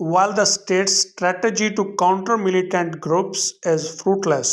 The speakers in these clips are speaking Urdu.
while the state's strategy to counter militant groups is fruitless,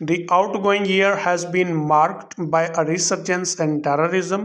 The outgoing year has been marked by a resurgence in terrorism.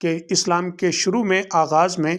کہ اسلام کے شروع میں آغاز میں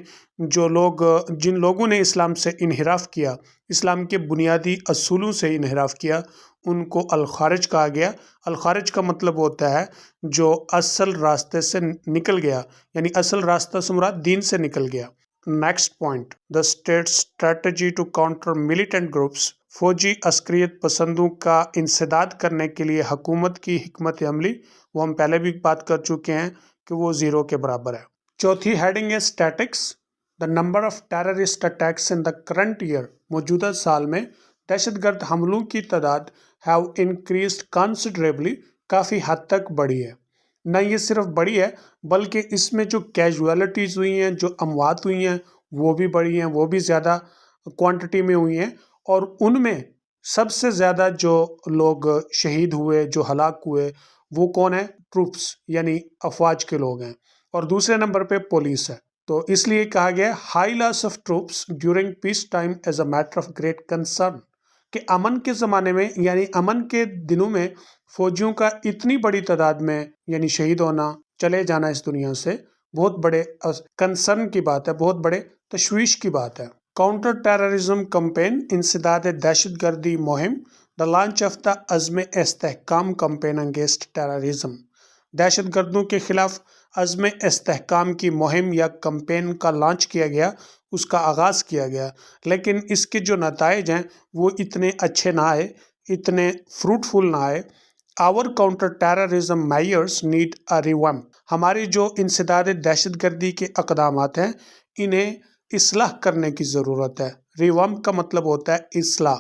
جن لوگوں نے اسلام سے انحراف کیا، اسلام کے بنیادی اصولوں سے انحراف کیا، ان کو الخارج کہا گیا۔ الخارج کا مطلب ہوتا ہے جو اصل راستے سے نکل گیا، یعنی اصل راستہ سے مراد دین سے نکل گیا۔ Next point, the state strategy to counter militant groups, فوجی عسکریت پسندوں کا انسداد کرنے کے لیے حکومت کی حکمت عملی، وہ ہم پہلے بھی بات کر چکے ہیں کہ وہ 0 کے برابر ہے۔ چوتھی ہیڈنگ ہے statistics, the number of terrorist attacks in the current year, موجودہ سال میں دہشت گرد حملوں کی تعداد ہیو انکریزڈ کنسیڈریبلی، کافی حد تک بڑھی ہے۔ نہ یہ صرف بڑھی ہے بلکہ اس میں جو کیجویلٹیز ہوئی ہیں، جو اموات ہوئی ہیں، وہ بھی بڑھی ہیں، وہ بھی زیادہ کوانٹٹی میں ہوئی ہیں، اور ان میں سب سے زیادہ جو لوگ شہید ہوئے، جو ہلاک ہوئے، وہ کون ہیں؟ ٹروپس، یعنی افواج کے لوگ ہیں، اور دوسرے نمبر پہ پولیس ہے۔ تو اس لیے کہا گیا high loss of troops during peace time as a matter of great concern, کہ امن کے زمانے میں، یعنی امن کے دنوں میں فوجیوں کا اتنی بڑی تعداد میں یعنی شہید ہونا، چلے جانا اس دنیا سے، بہت بڑے کنسرن کی بات ہے، بہت بڑے تشویش کی بات ہے۔ کاؤنٹر ٹیررزم کمپین، انسداد دہشت گردی مہم، دا لانچ آف دا عزم استحکام کمپین اگینسٹ ٹیررزم، دہشت گردوں کے خلاف عزم استحکام کی مہم یا کمپین کا لانچ کیا گیا، اس کا آغاز کیا گیا، لیکن اس کے جو نتائج ہیں وہ اتنے اچھے نہ آئے، اتنے فروٹفل نہ آئے۔ Our counter terrorism measures need a revamp, ہمارے جو انسداد دہشت گردی کے اقدامات ہیں انہیں اصلاح کرنے کی ضرورت ہے۔ ریوامپ کا مطلب ہوتا ہے اصلاح،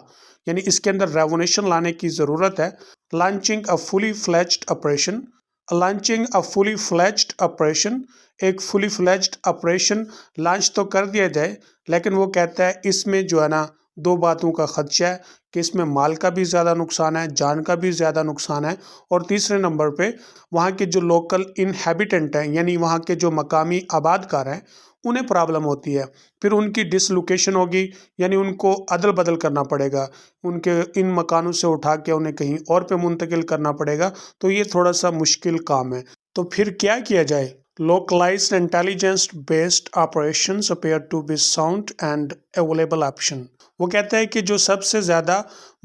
یعنی اس کے اندر ریولیوشن لانے کی ضرورت ہے۔ لانچنگ اے فلی فلیجڈ آپریشن، لانچنگ اے فلی فلیجڈ آپریشن، ایک فلی فلیجڈ آپریشن لانچ تو کر دیا جائے، لیکن وہ کہتا ہے اس میں جو ہے نا 2 باتوں کا خدشہ ہے کہ اس میں مال کا بھی زیادہ نقصان ہے، جان کا بھی زیادہ نقصان ہے، اور تیسرے نمبر پہ وہاں کے جو لوکل انہیبیٹنٹ ہیں، یعنی وہاں کے جو مقامی آباد کار ہیں، انہیں پرابلم ہوتی ہے، پھر ان کی ڈس لوکیشن ہوگی، یعنی ان کو عدل بدل کرنا پڑے گا، ان مکانوں سے اٹھا کے انہیں کہیں اور پہ منتقل کرنا پڑے گا، تو یہ تھوڑا سا مشکل کام ہے۔ تو پھر کیا جائے؟ localized intelligence based operations appear to be sound and available option، وہ کہتا ہے کہ جو سب سے زیادہ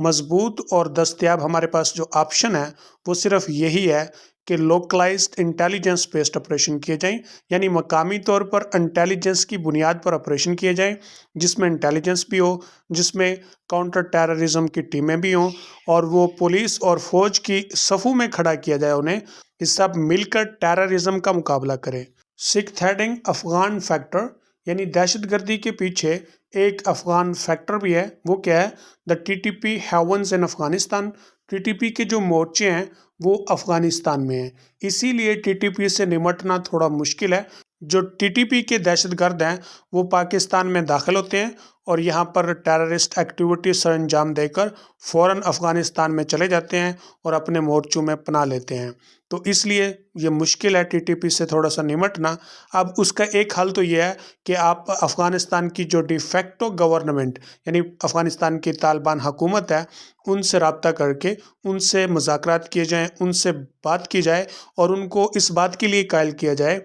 مضبوط اور دستیاب ہمارے پاس جو آپشن ہے وہ صرف یہی ہے کہ لوکلائزڈ انٹیلیجنس بیسڈ آپریشن کیے جائیں، یعنی مقامی طور پر انٹیلیجنس کی بنیاد پر آپریشن کیے جائیں، جس میں انٹیلیجنس بھی ہو، جس میں کاؤنٹر ٹیررزم کی ٹیمیں بھی ہوں، اور وہ پولیس اور فوج کی صفوں میں کھڑا کیا جائے انہیں، یہ سب مل کر ٹیررزم کا مقابلہ کریں۔ سکھ ہیڈنگ، افغان فیکٹر، یعنی دہشت گردی کے پیچھے ایک افغان فیکٹر بھی ہے، وہ کیا ہے؟ The T T P heavens in Afghanistan, T T P کے جو مورچے ہیں وہ افغانستان میں ہیں، اسی لیے ٹی ٹی پی سے نمٹنا تھوڑا مشکل ہے۔ جو ٹی ٹی پی کے دہشت گرد ہیں وہ پاکستان میں داخل ہوتے ہیں اور یہاں پر ٹیررسٹ ایکٹیویٹی سر انجام دے کر فوراً افغانستان میں چلے جاتے ہیں اور اپنے مورچوں میں پناہ لیتے ہیں، تو اس لیے یہ مشکل ہے ٹی ٹی پی سے تھوڑا سا نمٹنا۔ اب اس کا ایک حل تو یہ ہے کہ آپ افغانستان کی جو ڈی فیکٹو گورنمنٹ، یعنی افغانستان کی طالبان حکومت ہے، ان سے رابطہ کر کے ان سے مذاکرات کیے جائیں، ان سے بات کی جائے اور ان کو اس بات کے لیے قائل کیا جائے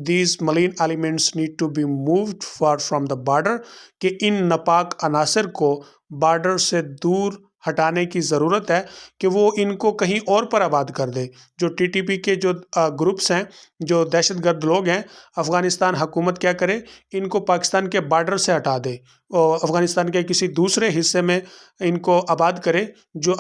these million elements need to be moved for from the border, کہ ان ناپاک عناصر کو بارڈر سے دور ہٹانے کی ضرورت ہے، کہ وہ ان کو کہیں اور پر آباد کر دے۔ جو ٹی ٹی پی کے جو گروپس ہیں، جو دہشت گرد لوگ ہیں، افغانستان حکومت کیا کرے، ان کو پاکستان کے بارڈر سے ہٹا دے اور افغانستان کے کسی دوسرے حصے میں ان کو آباد کرے جو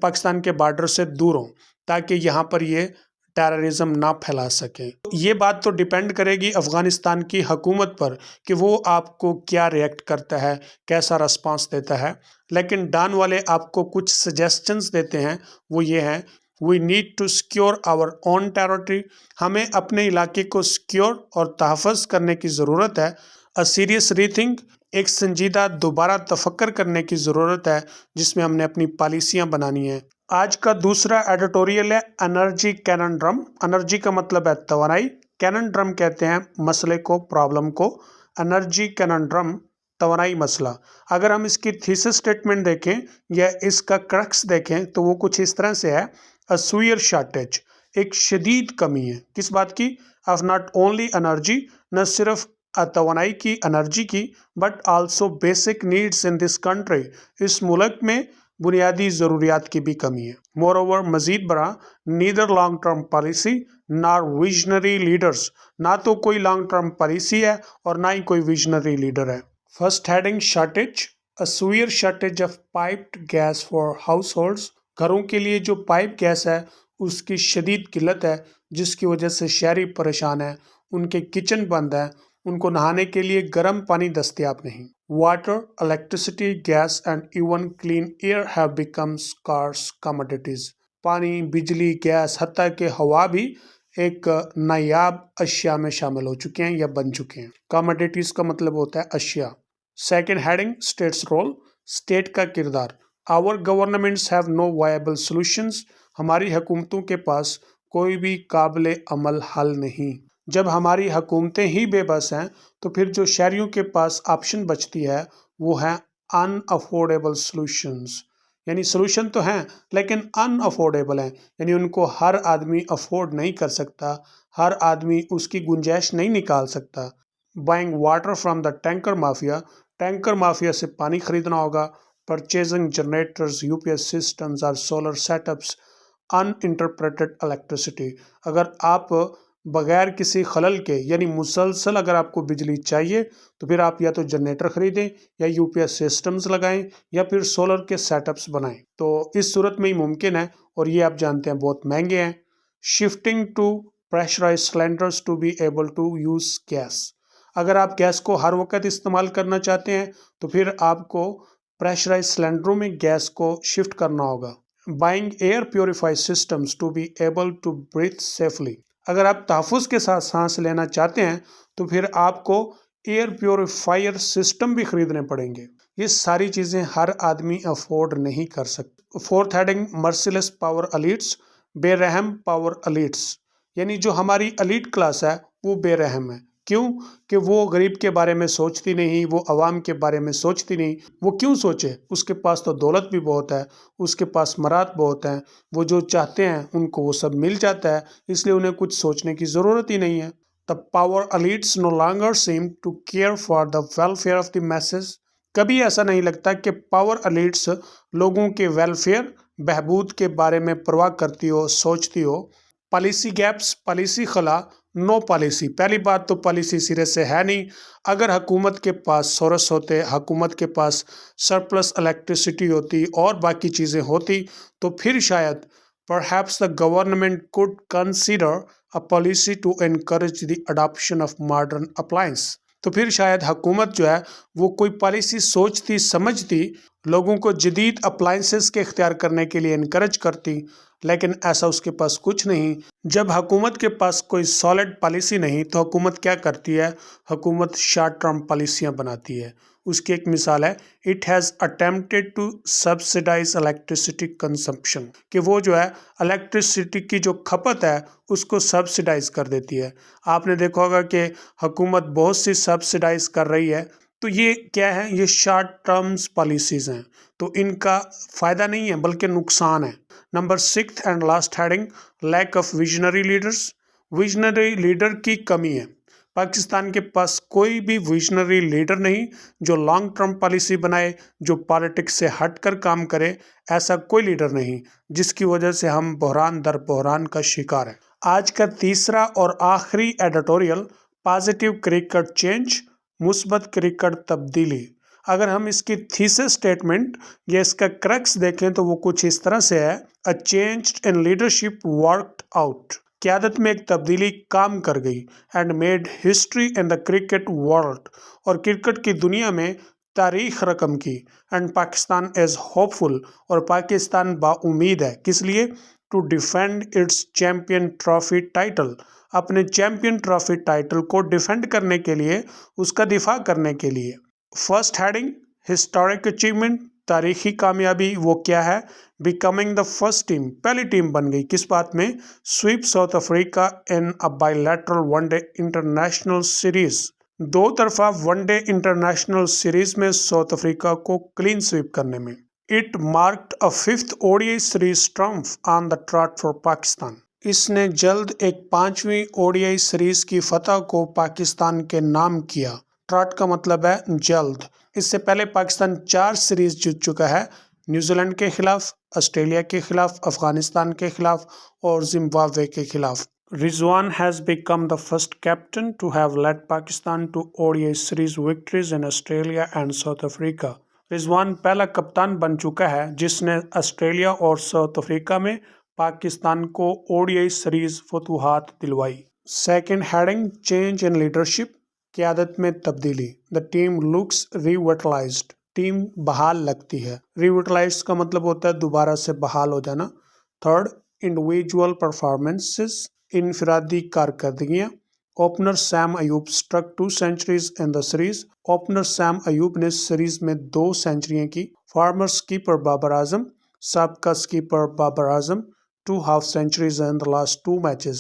پاکستان کے بارڈر سے دور ہوں، تاکہ یہاں پر یہ ٹیررزم نہ پھیلا سکیں۔ یہ بات تو ڈیپینڈ کرے گی افغانستان کی حکومت پر کہ وہ آپ کو کیا ریئیکٹ کرتا ہے، کیسا رسپانس دیتا ہے، لیکن ڈان والے آپ کو کچھ سجیسٹنز دیتے ہیں، وہ یہ ہیں we need to secure our own territory, ہمیں اپنے علاقے کو سیکیور اور تحفظ کرنے کی ضرورت ہے۔ اے سیریس ری تھنک، ایک سنجیدہ دوبارہ تفکر کرنے کی ضرورت ہے جس میں ہم نے اپنی پالیسیاں بنانی ہیں۔ آج کا دوسرا ایڈیٹوریل ہے انرجی کیننڈرم، انرجی کا مطلب ہے توانائی، کیننڈرم کہتے ہیں مسئلے کو، پرابلم کو، انرجی کیننڈرم توانائی مسئلہ۔ اگر ہم اس کی تھیسس سٹیٹمنٹ دیکھیں یا اس کا کرکس دیکھیں تو وہ کچھ اس طرح سے ہے، اے سوئر شارٹیج، ایک شدید کمی ہے کس بات کی؟ آف ناٹ اونلی انرجی، نہ صرف توانائی کی انرجی کی، but also basic needs in this country, اس ملک میں بنیادی ضروریات کی بھی کمی ہے۔ مور اوور مزید برآں نیدر لانگ ٹرم پالیسی نار ویژنری لیڈرز، نہ تو کوئی لانگ ٹرم پالیسی ہے اور نہ ہی کوئی ویژنری لیڈر ہے۔ First heading shortage, a severe shortage of piped gas for households، گھروں کے لیے جو پائپ گیس ہے اس کی شدید قلت ہے جس کی وجہ سے شہری پریشان ہیں، ان کے کچن بند ہیں، ان کو نہانے کے لیے گرم پانی دستیاب نہیں۔ Water, electricity, gas and even clean air have become scarce commodities, پانی، بجلی، گیس، حتیٰ کہ ہوا بھی ایک نایاب اشیاء میں شامل ہو چکے ہیں یا بن چکے ہیں۔ کموڈیٹیز کا مطلب ہوتا ہے اشیاء۔ Second heading state's role, state کا کردار۔ Our governments have no viable solutions, ہماری حکومتوں کے پاس کوئی بھی قابل عمل حل نہیں۔ جب ہماری حکومتیں ہی بے بس ہیں تو پھر جو شہریوں کے پاس آپشن بچتی ہے وہ ہیں ان افورڈیبل سولوشنز، یعنی سولوشن تو ہیں لیکن ان افورڈیبل ہیں، یعنی ان کو ہر آدمی افورڈ نہیں کر سکتا، ہر آدمی اس کی گنجائش نہیں نکال سکتا۔ Buying water from the tanker mafia, tanker mafia سے پانی خریدنا ہوگا۔ Purchasing generators, U P S systems اور سولر سیٹ اپس، ان انٹرپریٹڈ الیکٹریسٹی، اگر آپ بغیر کسی خلل کے یعنی مسلسل اگر آپ کو بجلی چاہیے تو پھر آپ یا تو جنریٹر خریدیں یا یو پی ایس سسٹمز لگائیں یا پھر سولر کے سیٹ اپس بنائیں، تو اس صورت میں ہی ممکن ہے، اور یہ آپ جانتے ہیں بہت مہنگے ہیں۔ Shifting to pressurized cylinders to be able to use gas, اگر آپ گیس کو ہر وقت استعمال کرنا چاہتے ہیں تو پھر آپ کو پریشرائز سلنڈروں میں گیس کو شفٹ کرنا ہوگا۔ Buying air purify systems to be able to breathe safely, اگر آپ تحفظ کے ساتھ سانس لینا چاہتے ہیں تو پھر آپ کو ایئر پیوریفائر سسٹم بھی خریدنے پڑیں گے۔ یہ ساری چیزیں ہر آدمی افورڈ نہیں کر سکتا۔ فورتھ ہیڈنگ مرسیلیس پاور الیٹس، بے رحم پاور الیٹس، یعنی جو ہماری الیٹ کلاس ہے وہ بے رحم ہے۔ کیوں؟ کہ وہ غریب کے بارے میں سوچتی نہیں، وہ عوام کے بارے میں سوچتی نہیں۔ وہ کیوں سوچے؟ اس کے پاس تو دولت بھی بہت ہے، اس کے پاس مراد بہت ہیں، وہ جو چاہتے ہیں ان کو وہ سب مل جاتا ہے، اس لیے انہیں کچھ سوچنے کی ضرورت ہی نہیں ہے۔ The power elites no longer seem to care for the welfare of the masses، کبھی ایسا نہیں لگتا کہ پاور الیٹس لوگوں کے ویلفیئر، بہبود کے بارے میں پرواہ کرتی ہو، سوچتی ہو۔ پالیسی گیپس، پالیسی خلا، نو پالیسی، پہلی بات تو پالیسی سرے سے ہے نہیں۔ اگر حکومت کے پاس سورس ہوتے، حکومت کے پاس سرپلس الیکٹریسٹی ہوتی اور باقی چیزیں ہوتی تو پھر شاید perhaps the government could consider a policy to encourage the adoption of modern appliance، تو پھر شاید حکومت جو ہے وہ کوئی پالیسی سوچتی سمجھتی، لوگوں کو جدید اپلائنسز کے اختیار کرنے کے لیے انکرج کرتی، لیکن ایسا اس کے پاس کچھ نہیں۔ جب حکومت کے پاس کوئی سالڈ پالیسی نہیں تو حکومت کیا کرتی ہے؟ حکومت شارٹ ٹرم پالیسیاں بناتی ہے۔ اس کی ایک مثال ہے it has attempted to subsidise electricity consumption, کہ وہ جو ہے الیکٹریسٹی کی جو کھپت ہے اس کو سبسڈائز کر دیتی ہے۔ آپ نے دیکھا ہوگا کہ حکومت بہت سی سبسڈائز کر رہی ہے، تو یہ کیا ہے؟ یہ شارٹ ٹرمز پالیسیز ہیں، تو ان کا فائدہ نہیں ہے بلکہ نقصان ہے۔ Number 6 and last heading, lack of visionary leaders, visionary leader کی کمی ہے۔ پاکستان کے پاس کوئی بھی ویژنری لیڈر نہیں جو لانگ ٹرم پالیسی بنائے، جو پالیٹکس سے ہٹ کر کام کرے، ایسا کوئی لیڈر نہیں، جس کی وجہ سے ہم بحران در بحران کا شکار ہیں۔ آج کا تیسرا اور آخری ایڈیٹوریل، پازیٹیو کرکٹ چینج، مثبت کرکٹ تبدیلی۔ اگر ہم اس کی تھیسس سٹیٹمنٹ یا اس کا کرکس دیکھیں تو وہ کچھ اس طرح سے ہے، a change in leadership worked out, قیادت میں ایک تبدیلی کام کر گئی، and made history in the cricket world, اور کرکٹ کی دنیا میں تاریخ رقم کی، and Pakistan is hopeful, اور پاکستان با امید ہے، کس لیے؟ To defend its champion trophy title, اپنے چیمپئن ٹرافی ٹائٹل کو ڈیفینڈ کرنے کے لیے، اس کا دفاع کرنے کے لیے۔ فرسٹ ہیڈنگ، ہسٹورک اچیومنٹ، تاریخی کامیابی، وہ کیا ہے؟ بیکمنگ دا فرسٹ ٹیم، پہلی ٹیم بن گئی، کس بات میں؟ Sweep South Africa in a bilateral one day international series, دو طرفہ ون ڈے انٹرنیشنل سیریز میں ساؤتھ افریقہ کو کلین سویپ کرنے میں۔ It marked a 5th ODI series trump on the trot for Pakistan, اس نے جلد ایک 5ویں اوڈیائی سیریز کی فتح کو پاکستان کے نام کیا۔ ٹراٹ کا مطلب ہے جلد۔ اس سے پہلے پاکستان 4 سیریز جیت چکا ہے، نیوزی لینڈ کے خلاف، آسٹریلیا کے خلاف، افغانستان کے خلاف اور زمبابوے کے خلاف۔ رضوان has become the first captain to have led Pakistan to ODI series victories in Australia and South Africa۔ رضوان پہلا کپتان بن چکا ہے جس نے آسٹریلیا اور ساؤتھ افریقہ میں پاکستان کو اوڈیائی سیریز فتوحات دلوائی۔ Second heading change in leadership, قیادت میں تبدیلی۔ The team looks revitalized، team بحال لگتی ہے۔ ریویٹلائزڈ کا مطلب ہوتا ہے دوبارہ سے بحال ہو جانا۔ تھرڈ انڈیویجول پرفارمنسز، انفرادی کارکردگیاں۔ Opener Saim Ayub struck 2 centuries in the series، opener Saim Ayub نے سیریز میں 2 سینچریاں کی۔ فارمر سکیپر بابر اعظم، سابقہ سکیپر Babar Azam 2 half centuries in the last 2 matches،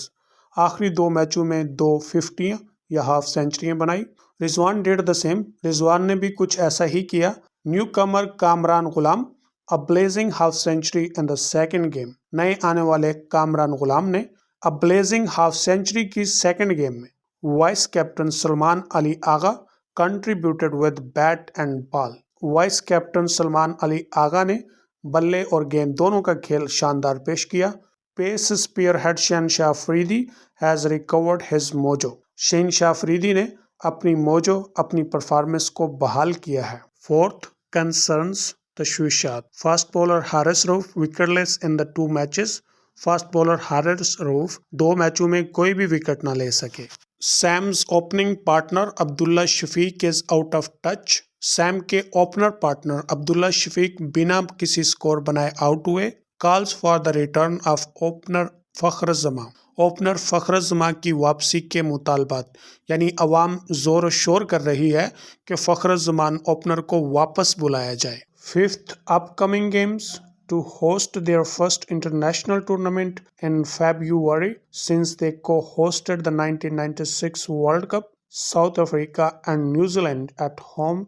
آخری 2 میچوں میں 2 50 یا ہاف سینچریاں بنائی۔ رضوان ڈیڈ دا سیم، رضوان نے بھی کچھ ایسا ہی کیا۔ نیو کمر Kamran Ghulam, a blazing half century in the second game، نئے آنے والے کامران غلام نے a blazing half century کی سیکنڈ گیم میں۔ Vice captain Salman Ali Agha contributed with bat and ball، vice captain Salman Ali Agha نے بلے اور گیند دونوں کا کھیل شاندار پیش کیا۔ پیس اسپیئر ہیڈ شہنشاہ Afridi has recovered his mojo، شہنشاہ افریدی نے اپنی موجو، اپنی پرفارمنس کو بحال کیا ہے۔ فورتھ کنسرنز تشویشات، fast bowler Haris Rauf wicketless in the 2 matches, fast bowler Haris Rauf 2 میچوں میں کوئی بھی وکٹ نہ لے سکے۔ Saim's opening partner Abdullah Shafique is out of touch, Saim کے اوپنر پارٹنر عبداللہ شفیق بنا کسی سکور بنائے آؤٹ ہوئے۔ Calls for the return of opener Fakhar Zaman, opener Fakhar زمان کی واپسی کے مطالبات، یعنی عوام زور و شور کر رہی ہے کہ فخر زمان اوپنر کو واپس بلایا جائے۔ Fifth upcoming games to host their first international tournament in February since they co-hosted the 1996 World Cup، South Africa and New Zealand at home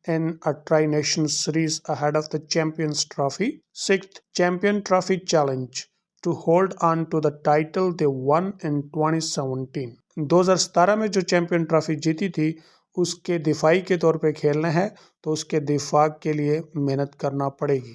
in a tri-nation series ahead of the Champions Trophy۔ Sixth Champion Trophy Challenge to hold on to the title they won in 2017، 2017 میں جو چیمپئن ٹرافی جیتی تھی اس کے دفاعی کے طور پہ کھیلنا ہے تو اس کے دفاع کے لیے محنت کرنا پڑے گی۔